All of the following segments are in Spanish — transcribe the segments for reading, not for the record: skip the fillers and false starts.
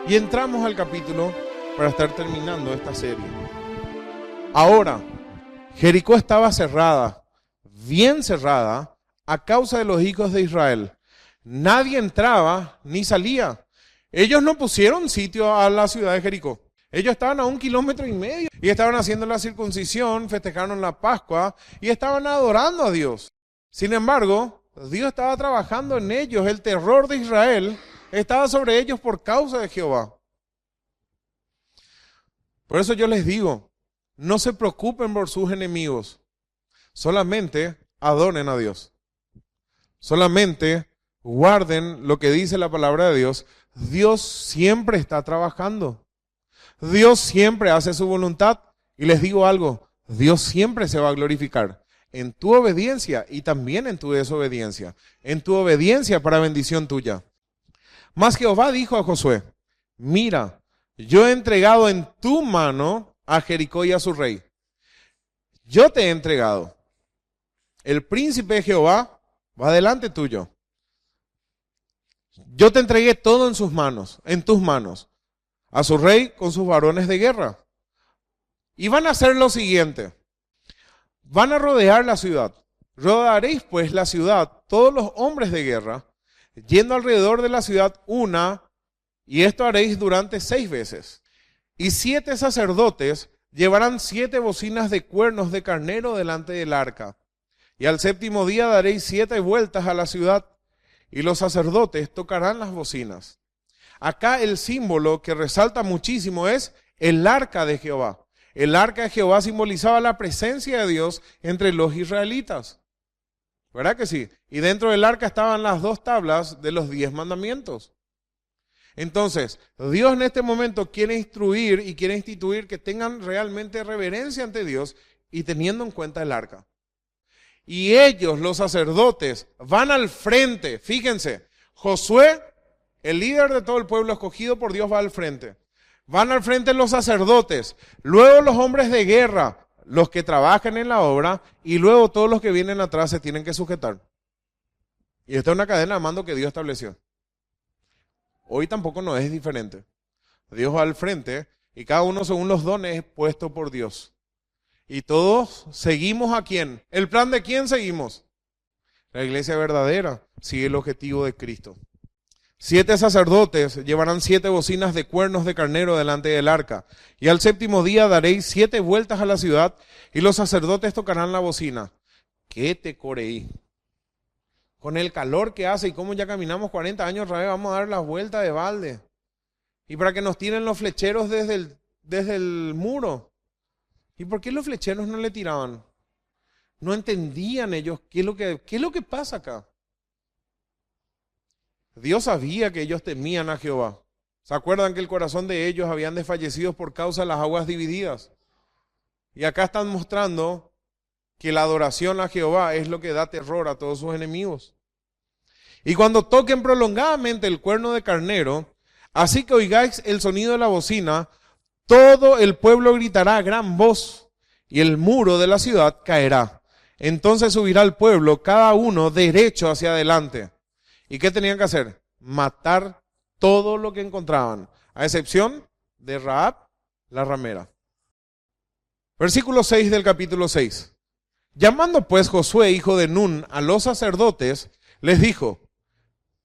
Y entramos al capítulo para estar terminando esta serie. Ahora, Jericó estaba cerrada, bien cerrada, a causa de los hijos de Israel. Nadie entraba ni salía. Ellos no pusieron sitio a la ciudad de Jericó. Ellos estaban a 1,5 kilómetros y estaban haciendo la circuncisión, festejaron la Pascua y estaban adorando a Dios. Sin embargo, Dios estaba trabajando en ellos. El terror de Israel estaba sobre ellos por causa de Jehová. Por eso yo les digo, no se preocupen por sus enemigos. Solamente adoren a Dios. Solamente guarden lo que dice la palabra de Dios. Dios siempre está trabajando. Dios siempre hace su voluntad. Y les digo algo, Dios siempre se va a glorificar en tu obediencia y también en tu desobediencia. En tu obediencia para bendición tuya. Mas Jehová dijo a Josué, mira, yo he entregado en tu mano a Jericó y a su rey. Yo te he entregado. El príncipe de Jehová va delante tuyo. Yo te entregué todo en sus manos, en tus manos. A su rey con sus varones de guerra. Y van a hacer lo siguiente. Van a rodear la ciudad. Rodearéis pues la ciudad, todos los hombres de guerra, yendo alrededor de la ciudad una, y esto haréis durante 6 veces. Y 7 sacerdotes llevarán 7 bocinas de cuernos de carnero delante del arca. Y al 7º día daréis 7 vueltas a la ciudad, y los sacerdotes tocarán las bocinas. Acá el símbolo que resalta muchísimo es el arca de Jehová. El arca de Jehová simbolizaba la presencia de Dios entre los israelitas. ¿Verdad que sí? Y dentro del arca estaban las 2 tablas de los 10 mandamientos. Entonces, Dios en este momento quiere instruir y quiere instituir que tengan realmente reverencia ante Dios y teniendo en cuenta el arca. Y ellos, los sacerdotes, van al frente. Fíjense, Josué, el líder de todo el pueblo escogido por Dios, va al frente. Van al frente los sacerdotes, luego los hombres de guerra, los que trabajan en la obra, y luego todos los que vienen atrás se tienen que sujetar. Y esta es una cadena de mando que Dios estableció. Hoy tampoco no es diferente. Dios va al frente y cada uno según los dones puestos por Dios. Y todos seguimos a quién. ¿El plan de quién seguimos? La iglesia verdadera sigue el objetivo de Cristo. 7 sacerdotes llevarán 7 bocinas de cuernos de carnero delante del arca. Y al 7º día daréis 7 vueltas a la ciudad y los sacerdotes tocarán la bocina. ¿Qué te coreí? Con el calor que hace y como ya caminamos 40 años, vamos a dar las vueltas de balde. Y para que nos tiren los flecheros desde el muro. ¿Y por qué los flecheros no le tiraban? No entendían ellos qué es lo que pasa acá. Dios sabía que ellos temían a Jehová. ¿Se acuerdan que el corazón de ellos habían desfallecido por causa de las aguas divididas? Y acá están mostrando que la adoración a Jehová es lo que da terror a todos sus enemigos. Y cuando toquen prolongadamente el cuerno de carnero, así que oigáis el sonido de la bocina, todo el pueblo gritará a gran voz y el muro de la ciudad caerá. Entonces subirá el pueblo, cada uno derecho hacia adelante. ¿Y qué tenían que hacer? Matar todo lo que encontraban, a excepción de Rahab, la ramera. Versículo 6 del capítulo 6. Llamando pues Josué, hijo de Nun, a los sacerdotes, les dijo,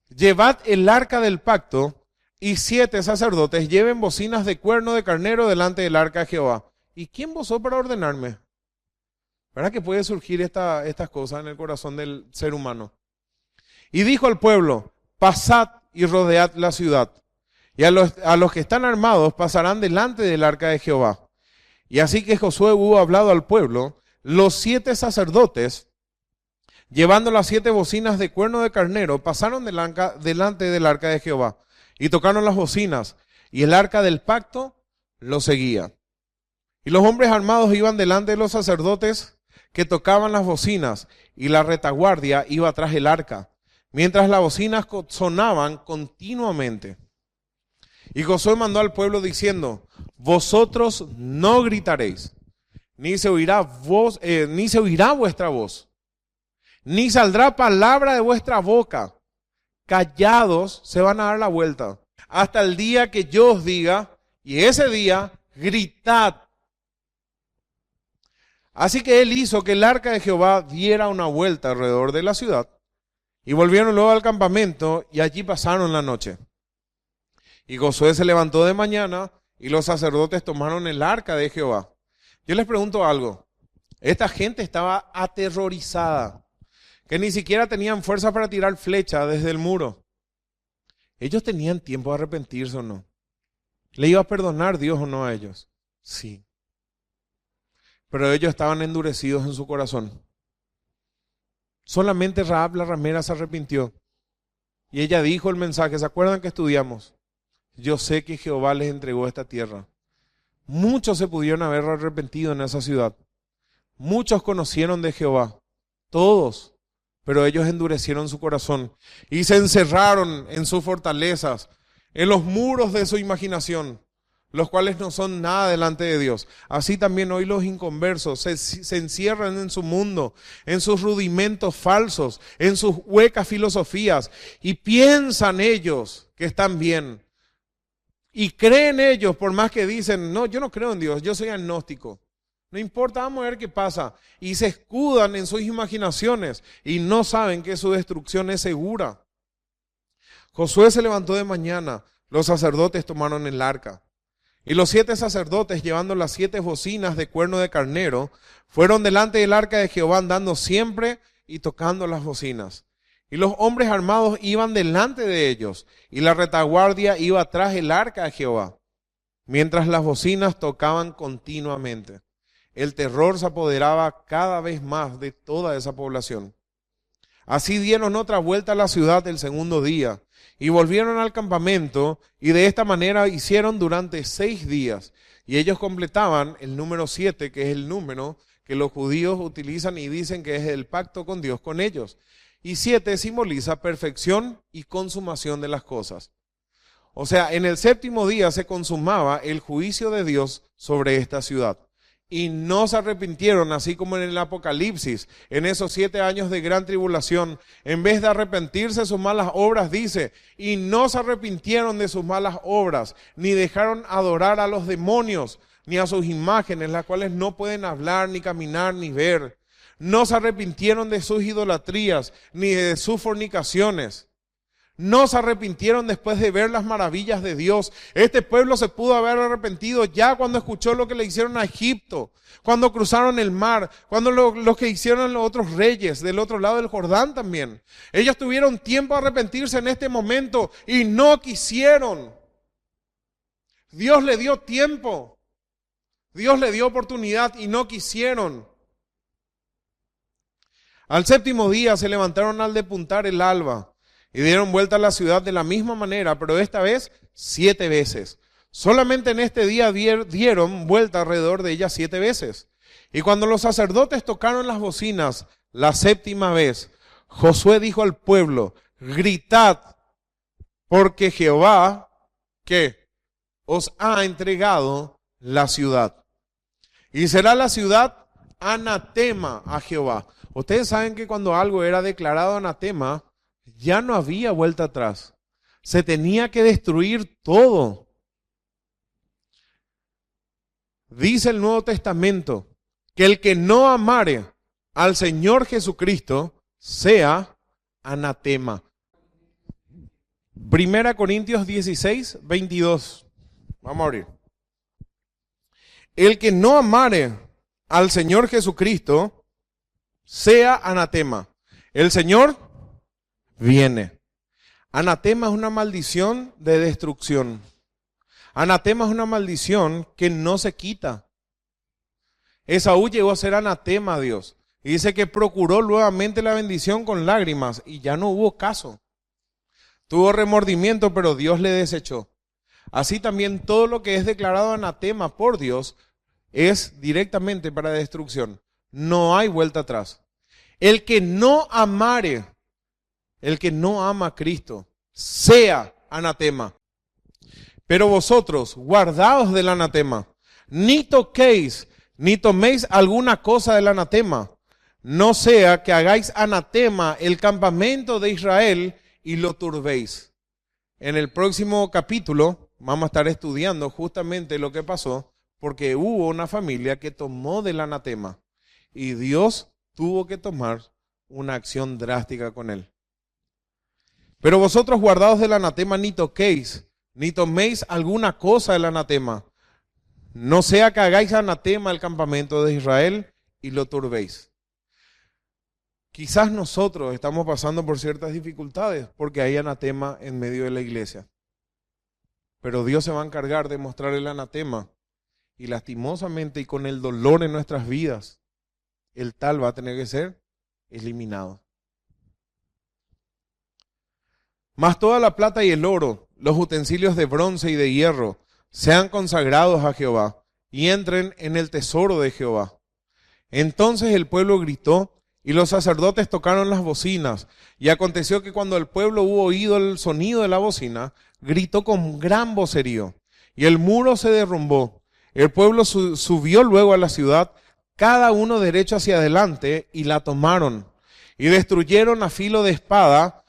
llevad el arca del pacto y 7 sacerdotes lleven bocinas de cuerno de carnero delante del arca de Jehová. ¿Y quién vosó para ordenarme? ¿Verdad que puede surgir estas cosas en el corazón del ser humano? Y dijo al pueblo, pasad y rodead la ciudad. Y a los que están armados pasarán delante del arca de Jehová. Y así que Josué hubo hablado al pueblo, los 7 sacerdotes, llevando las 7 bocinas de cuerno de carnero, pasaron delante del arca de Jehová. Y tocaron las bocinas, y el arca del pacto lo seguía. Y los hombres armados iban delante de los sacerdotes que tocaban las bocinas, y la retaguardia iba tras el arca, mientras las bocinas sonaban continuamente. Y Josué mandó al pueblo diciendo, vosotros no gritaréis, ni se oirá vuestra voz, ni saldrá palabra de vuestra boca. Callados se van a dar la vuelta. hasta el día que yo os diga, y ese día gritad. Así que él hizo que el arca de Jehová diera una vuelta alrededor de la ciudad, y volvieron luego al campamento, y allí pasaron la noche. Y Josué se levantó de mañana, y los sacerdotes tomaron el arca de Jehová. Yo les pregunto algo. Esta gente estaba aterrorizada, que ni siquiera tenían fuerza para tirar flecha desde el muro. ¿Ellos tenían tiempo de arrepentirse o no? ¿Le iba a perdonar Dios o no a ellos? Sí. Pero ellos estaban endurecidos en su corazón. Solamente Rahab la ramera se arrepintió. Y ella dijo el mensaje, ¿se acuerdan que estudiamos? Yo sé que Jehová les entregó esta tierra. Muchos se pudieron haber arrepentido en esa ciudad. Muchos conocieron de Jehová. Todos. Pero ellos endurecieron su corazón y se encerraron en sus fortalezas, en los muros de su imaginación, los cuales no son nada delante de Dios. Así también hoy los inconversos se encierran en su mundo, en sus rudimentos falsos, en sus huecas filosofías, y piensan ellos que están bien. Y creen ellos, por más que dicen, no, yo no creo en Dios, yo soy agnóstico. No importa, vamos a ver qué pasa. Y se escudan en sus imaginaciones y no saben que su destrucción es segura. Josué se levantó de mañana, los sacerdotes tomaron el arca. Y los 7 sacerdotes, llevando las 7 bocinas de cuerno de carnero, fueron delante del arca de Jehová andando siempre y tocando las bocinas. Y los hombres armados iban delante de ellos, y la retaguardia iba tras el arca de Jehová, mientras las bocinas tocaban continuamente. El terror se apoderaba cada vez más de toda esa población. Así dieron otra vuelta a la ciudad el segundo día y volvieron al campamento, y de esta manera hicieron durante 6 días. Y ellos completaban el número 7, que es el número que los judíos utilizan y dicen que es el pacto con Dios con ellos. Y 7 simboliza perfección y consumación de las cosas. O sea, en el 7º día se consumaba el juicio de Dios sobre esta ciudad. Y no se arrepintieron, así como en el Apocalipsis, en esos 7 años de gran tribulación. En vez de arrepentirse de sus malas obras, dice, y no se arrepintieron de sus malas obras, ni dejaron adorar a los demonios, ni a sus imágenes, las cuales no pueden hablar, ni caminar, ni ver. No se arrepintieron de sus idolatrías, ni de sus fornicaciones. No se arrepintieron después de ver las maravillas de Dios. Este pueblo se pudo haber arrepentido ya cuando escuchó lo que le hicieron a Egipto, cuando cruzaron el mar, cuando lo que hicieron los otros reyes del otro lado del Jordán también. Ellos tuvieron tiempo de arrepentirse en este momento y no quisieron. Dios le dio tiempo, Dios le dio oportunidad y no quisieron. Al 7º día se levantaron al depuntar el alba y dieron vuelta a la ciudad de la misma manera, pero esta vez 7 veces. Solamente en este día dieron vuelta alrededor de ella 7 veces. Y cuando los sacerdotes tocaron las bocinas la 7ª vez, Josué dijo al pueblo, gritad, porque Jehová, ¿qué? Os ha entregado la ciudad. Y será la ciudad anatema a Jehová. Ustedes saben que cuando algo era declarado anatema, ya no había vuelta atrás. Se tenía que destruir todo. Dice el Nuevo Testamento que el que no amare al Señor Jesucristo sea anatema. 1 Corintios 16, 22. Vamos a abrir. El que no amare al Señor Jesucristo sea anatema. El Señor viene. Anatema es una maldición de destrucción. Anatema es una maldición que no se quita. Esaú llegó a ser anatema a Dios. Y dice que procuró nuevamente la bendición con lágrimas y ya no hubo caso. Tuvo remordimiento, pero Dios le desechó. Así también todo lo que es declarado anatema por Dios es directamente para destrucción. No hay vuelta atrás. El que no amare, el que no ama a Cristo, sea anatema. Pero vosotros, guardaos del anatema. Ni toquéis, ni toméis alguna cosa del anatema. No sea que hagáis anatema el campamento de Israel y lo turbéis. En el próximo capítulo vamos a estar estudiando justamente lo que pasó, porque hubo una familia que tomó del anatema y Dios tuvo que tomar una acción drástica con él. Pero vosotros, guardados del anatema, ni toquéis, ni toméis alguna cosa del anatema, no sea que hagáis anatema al campamento de Israel y lo turbéis. Quizás nosotros estamos pasando por ciertas dificultades porque hay anatema en medio de la iglesia. Pero Dios se va a encargar de mostrar el anatema y lastimosamente y con el dolor en nuestras vidas, el tal va a tener que ser eliminado. Mas toda la plata y el oro, los utensilios de bronce y de hierro, sean consagrados a Jehová y entren en el tesoro de Jehová. Entonces el pueblo gritó y los sacerdotes tocaron las bocinas. Y aconteció que cuando el pueblo hubo oído el sonido de la bocina, gritó con gran vocerío. Y el muro se derrumbó. El pueblo subió luego a la ciudad, cada uno derecho hacia adelante, y la tomaron. Y destruyeron a filo de espada,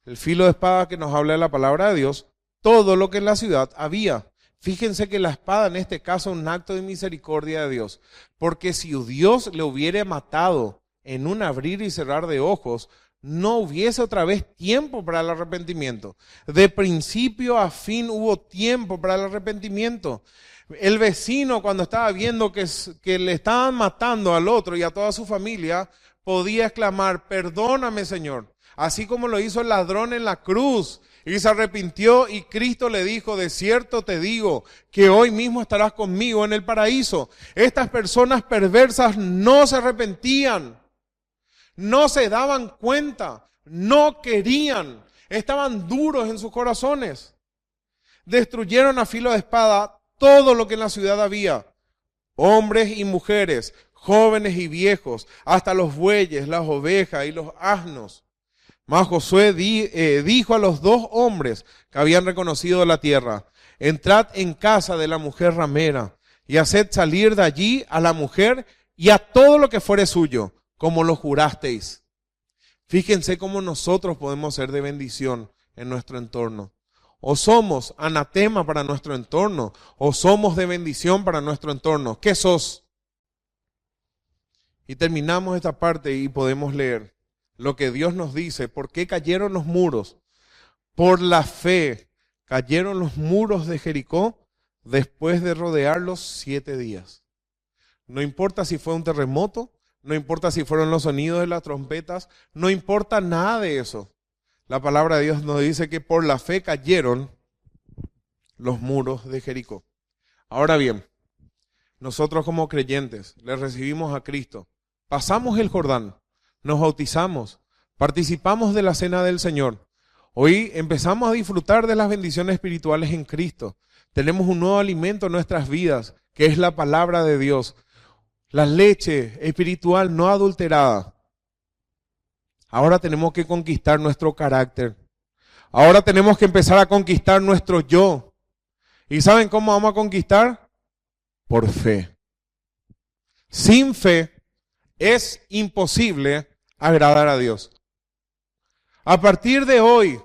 el filo de espada que nos habla de la palabra de Dios, todo lo que en la ciudad había. Fíjense que la espada en este caso es un acto de misericordia de Dios. Porque si Dios le hubiera matado en un abrir y cerrar de ojos, no hubiese otra vez tiempo para el arrepentimiento. De principio a fin hubo tiempo para el arrepentimiento. El vecino, cuando estaba viendo que le estaban matando al otro y a toda su familia, podía exclamar: perdóname, Señor. Así como lo hizo el ladrón en la cruz. Y se arrepintió y Cristo le dijo: de cierto te digo que hoy mismo estarás conmigo en el paraíso. Estas personas perversas no se arrepentían. No se daban cuenta, no querían, estaban duros en sus corazones. Destruyeron a filo de espada todo lo que en la ciudad había, hombres y mujeres, jóvenes y viejos, hasta los bueyes, las ovejas y los asnos. Mas Josué dijo a los 2 hombres que habían reconocido la tierra: entrad en casa de la mujer ramera y haced salir de allí a la mujer y a todo lo que fuere suyo, como lo jurasteis. Fíjense cómo nosotros podemos ser de bendición en nuestro entorno. O somos anatema para nuestro entorno, o somos de bendición para nuestro entorno. ¿Qué sos? Y terminamos esta parte y podemos leer lo que Dios nos dice. ¿Por qué cayeron los muros? Por la fe cayeron los muros de Jericó después de rodearlos 7 días. No importa si fue un terremoto, no importa si fueron los sonidos de las trompetas, no importa nada de eso. La palabra de Dios nos dice que por la fe cayeron los muros de Jericó. Ahora bien, nosotros como creyentes le recibimos a Cristo, pasamos el Jordán, nos bautizamos, participamos de la cena del Señor. Hoy empezamos a disfrutar de las bendiciones espirituales en Cristo. Tenemos un nuevo alimento en nuestras vidas, que es la palabra de Dios. La leche espiritual no adulterada. Ahora tenemos que conquistar nuestro carácter. Ahora tenemos que empezar a conquistar nuestro yo. ¿Y saben cómo vamos a conquistar? Por fe. Sin fe es imposible agradar a Dios. A partir de hoy,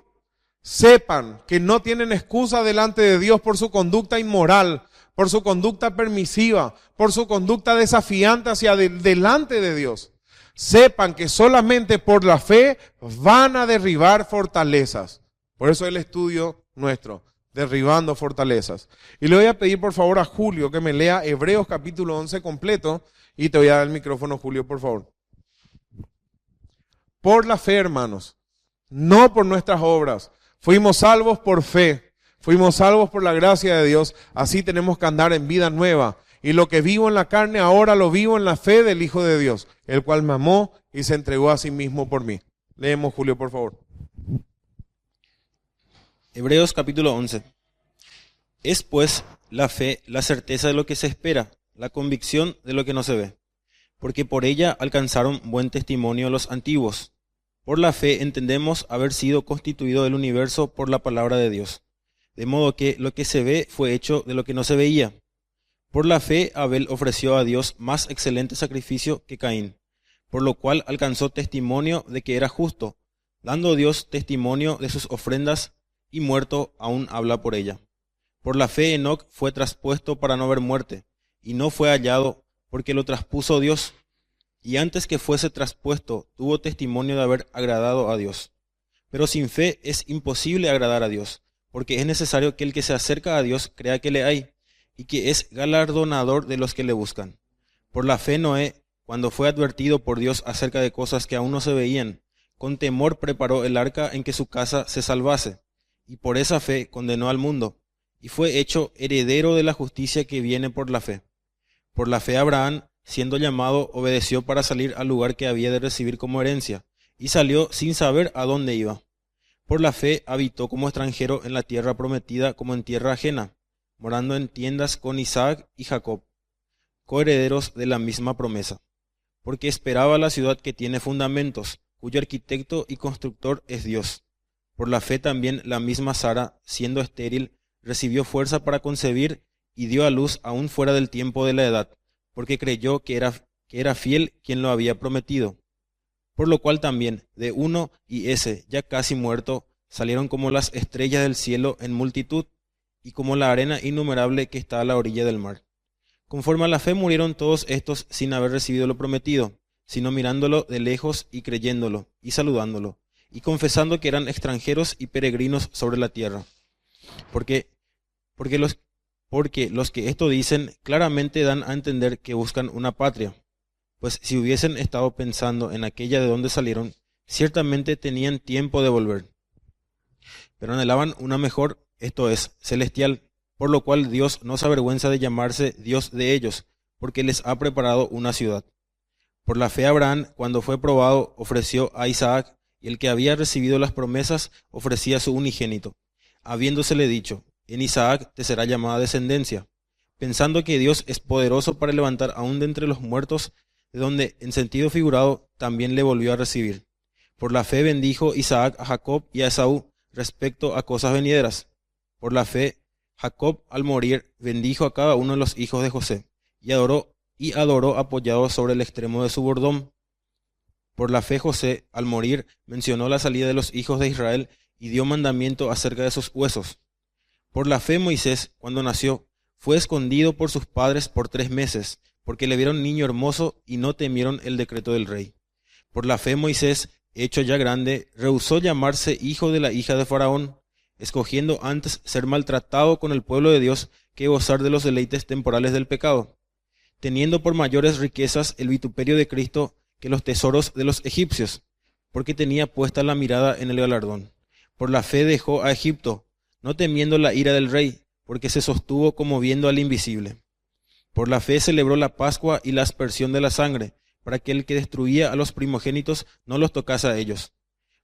sepan que no tienen excusa delante de Dios por su conducta inmoral, por su conducta permisiva, por su conducta desafiante hacia delante de Dios. Sepan que solamente por la fe van a derribar fortalezas. Por eso el estudio nuestro, derribando fortalezas. Y le voy a pedir por favor a Julio que me lea Hebreos capítulo 11 completo, y te voy a dar el micrófono, Julio, por favor. Por la fe, hermanos, no por nuestras obras. Fuimos salvos por fe. Fuimos salvos por la gracia de Dios, así tenemos que andar en vida nueva. Y lo que vivo en la carne, ahora lo vivo en la fe del Hijo de Dios, el cual me amó y se entregó a sí mismo por mí. Leemos, Julio, por favor. Hebreos capítulo 11. Es pues la fe la certeza de lo que se espera, la convicción de lo que no se ve. Porque por ella alcanzaron buen testimonio los antiguos. Por la fe entendemos haber sido constituido el universo por la palabra de Dios. De modo que lo que se ve fue hecho de lo que no se veía. Por la fe Abel ofreció a Dios más excelente sacrificio que Caín, por lo cual alcanzó testimonio de que era justo, dando Dios testimonio de sus ofrendas, y muerto aún habla por ella. Por la fe Enoc fue traspuesto para no ver muerte, y no fue hallado, porque lo traspuso Dios, y antes que fuese traspuesto tuvo testimonio de haber agradado a Dios. Pero sin fe es imposible agradar a Dios, porque es necesario que el que se acerca a Dios crea que le hay, y que es galardonador de los que le buscan. Por la fe Noé, cuando fue advertido por Dios acerca de cosas que aún no se veían, con temor preparó el arca en que su casa se salvase, y por esa fe condenó al mundo, y fue hecho heredero de la justicia que viene por la fe. Por la fe Abraham, siendo llamado, obedeció para salir al lugar que había de recibir como herencia, y salió sin saber a dónde iba. Por la fe habitó como extranjero en la tierra prometida como en tierra ajena, morando en tiendas con Isaac y Jacob, coherederos de la misma promesa, porque esperaba la ciudad que tiene fundamentos, cuyo arquitecto y constructor es Dios. Por la fe también la misma Sara, siendo estéril, recibió fuerza para concebir y dio a luz aún fuera del tiempo de la edad, porque creyó que era fiel quien lo había prometido. Por lo cual también, de uno y ese, ya casi muerto, salieron como las estrellas del cielo en multitud, y como la arena innumerable que está a la orilla del mar. Conforme a la fe murieron todos estos sin haber recibido lo prometido, sino mirándolo de lejos y creyéndolo, y saludándolo, y confesando que eran extranjeros y peregrinos sobre la tierra. Porque los que esto dicen claramente dan a entender que buscan una patria. Pues si hubiesen estado pensando en aquella de donde salieron, ciertamente tenían tiempo de volver. Pero anhelaban una mejor, esto es, celestial, por lo cual Dios no se avergüenza de llamarse Dios de ellos, porque les ha preparado una ciudad. Por la fe Abraham, cuando fue probado, ofreció a Isaac, y el que había recibido las promesas ofrecía su unigénito, habiéndosele dicho, en Isaac te será llamada descendencia, pensando que Dios es poderoso para levantar aún de entre los muertos, de donde, en sentido figurado, también le volvió a recibir. Por la fe bendijo Isaac a Jacob y a Esaú respecto a cosas venideras. Por la fe, Jacob al morir bendijo a cada uno de los hijos de José, y adoró apoyado sobre el extremo de su bordón. Por la fe José, al morir, mencionó la salida de los hijos de Israel y dio mandamiento acerca de sus huesos. Por la fe Moisés, cuando nació, fue escondido por sus padres por 3 meses, porque le vieron niño hermoso y no temieron el decreto del rey. Por la fe Moisés, hecho ya grande, rehusó llamarse hijo de la hija de Faraón, escogiendo antes ser maltratado con el pueblo de Dios que gozar de los deleites temporales del pecado, teniendo por mayores riquezas el vituperio de Cristo que los tesoros de los egipcios, porque tenía puesta la mirada en el galardón. Por la fe dejó a Egipto, no temiendo la ira del rey, porque se sostuvo como viendo al invisible. Por la fe celebró la Pascua y la aspersión de la sangre, para que el que destruía a los primogénitos no los tocase a ellos.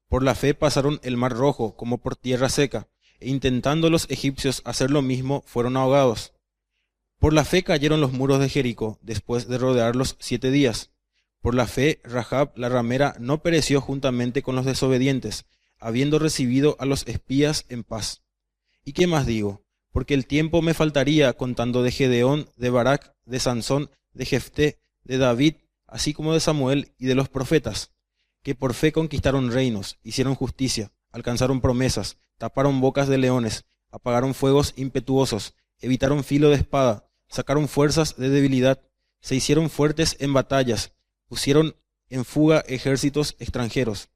Por la fe pasaron el mar Rojo como por tierra seca, e intentando los egipcios hacer lo mismo, fueron ahogados. Por la fe cayeron los muros de Jericó, después de rodearlos 7 días. Por la fe Rahab la ramera no pereció juntamente con los desobedientes, habiendo recibido a los espías en paz. ¿Y qué más digo? Porque el tiempo me faltaría contando de Gedeón, de Barak, de Sansón, de Jefté, de David, así como de Samuel y de los profetas, que por fe conquistaron reinos, hicieron justicia, alcanzaron promesas, taparon bocas de leones, apagaron fuegos impetuosos, evitaron filo de espada, sacaron fuerzas de debilidad, se hicieron fuertes en batallas, pusieron en fuga ejércitos extranjeros.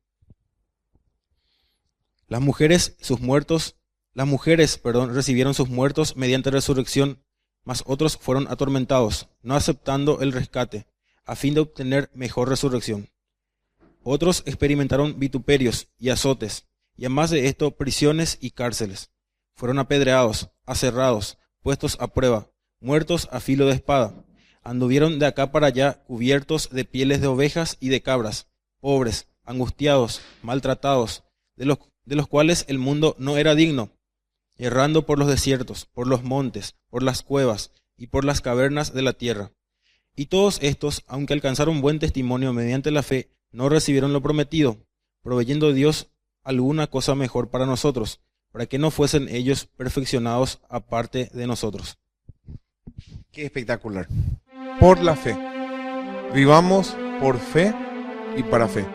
Las mujeres recibieron sus muertos mediante resurrección, mas otros fueron atormentados, no aceptando el rescate, a fin de obtener mejor resurrección. Otros experimentaron vituperios y azotes, y además de esto prisiones y cárceles. Fueron apedreados, aserrados, puestos a prueba, muertos a filo de espada. Anduvieron de acá para allá cubiertos de pieles de ovejas y de cabras, pobres, angustiados, maltratados, de los cuales el mundo no era digno, errando por los desiertos, por los montes, por las cuevas y por las cavernas de la tierra. Y todos estos, aunque alcanzaron buen testimonio mediante la fe, no recibieron lo prometido, proveyendo Dios alguna cosa mejor para nosotros, para que no fuesen ellos perfeccionados aparte de nosotros. Qué espectacular. Por la fe. Vivamos por fe y para fe.